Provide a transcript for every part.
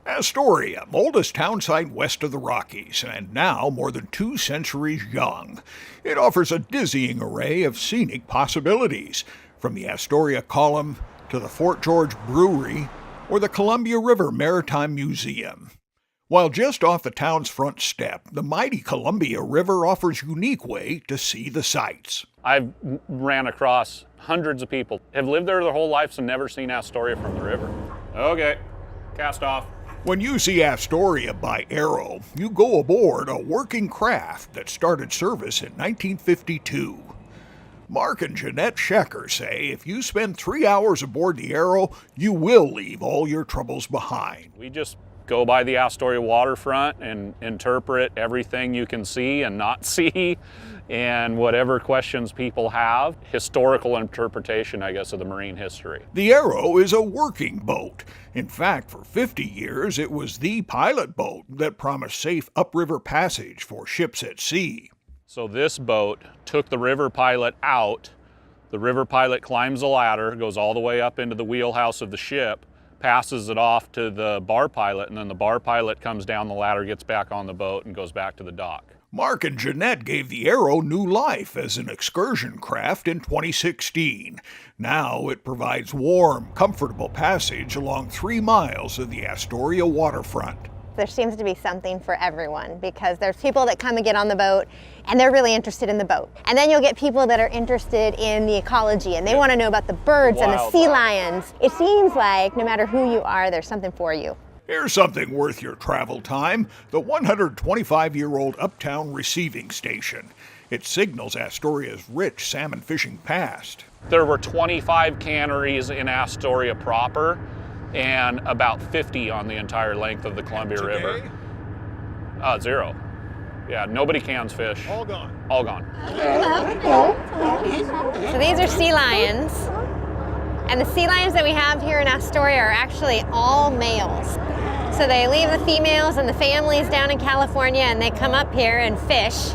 Astoria, oldest town site west of the Rockies, and now more than 2 centuries young. It offers a dizzying array of scenic possibilities, from the Astoria Column to the Fort George Brewery or the Columbia River Maritime Museum. While just off the town's front step, the mighty Columbia River offers a unique way to see the sights. I've ran across hundreds of people, have lived there their whole lives and never seen Astoria from the river. Okay, cast off. When you see Astoria by Arrow, you go aboard a working craft that started service in 1952. Mark and Jeanette Schecker say if you spend 3 hours aboard the Arrow, you will leave all your troubles behind. We just go by the Astoria waterfront and interpret everything you can see and not see, and whatever questions people have, historical interpretation, I guess, of the marine history. The Arrow is a working boat. In fact, for 50 years, it was the pilot boat that promised safe upriver passage for ships at sea. So this boat took the river pilot out. The river pilot climbs a ladder, goes all the way up into the wheelhouse of the ship, passes it off to the bar pilot, and then the bar pilot comes down the ladder, gets back on the boat, and goes back to the dock. Mark and Jeanette gave the Arrow new life as an excursion craft in 2016. Now it provides warm, comfortable passage along 3 miles of the Astoria waterfront. There seems to be something for everyone, because there's people that come and get on the boat and they're really interested in the boat. And then you'll get people that are interested in the ecology and they want to know about the birds and the sea lions. It seems like no matter who you are, there's something for you. Here's something worth your travel time: the 125-year-old Uptown Receiving Station. It signals Astoria's rich salmon fishing past. There were 25 canneries in Astoria proper, and about 50 on the entire length of the Columbia River. 0. Yeah, nobody cans fish. All gone. All gone. So these are sea lions. And the sea lions that we have here in Astoria are actually all males. So they leave the females and the families down in California and they come up here and fish.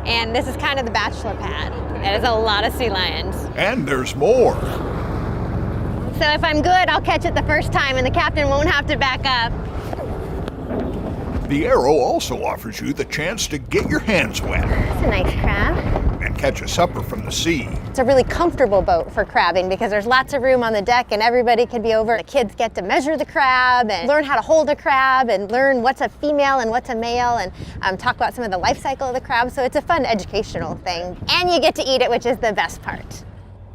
And this is kind of the bachelor pad. That is a lot of sea lions. And there's more. So if I'm good, I'll catch it the first time and the captain won't have to back up. The Arrow also offers you the chance to get your hands wet. That's a nice crab. And catch a supper from the sea. It's a really comfortable boat for crabbing because there's lots of room on the deck and everybody can be over. The kids get to measure the crab and learn how to hold a crab and learn what's a female and what's a male and talk about some of the life cycle of the crab. So it's a fun educational thing. And you get to eat it, which is the best part.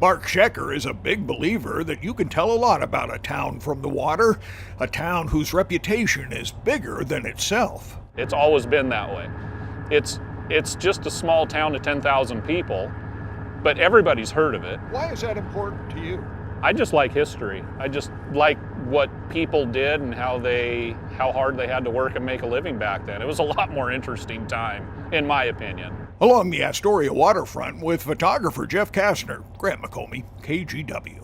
Mark Schecker is a big believer that you can tell a lot about a town from the water, a town whose reputation is bigger than itself. It's always been that way. It's just a small town of 10,000 people, but everybody's heard of it. Why is that important to you? I just like history. I just like what people did and how hard they had to work and make a living back then. It was a lot more interesting time, in my opinion. Along the Astoria waterfront with photographer Jeff Kastner, Grant McComey, KGW.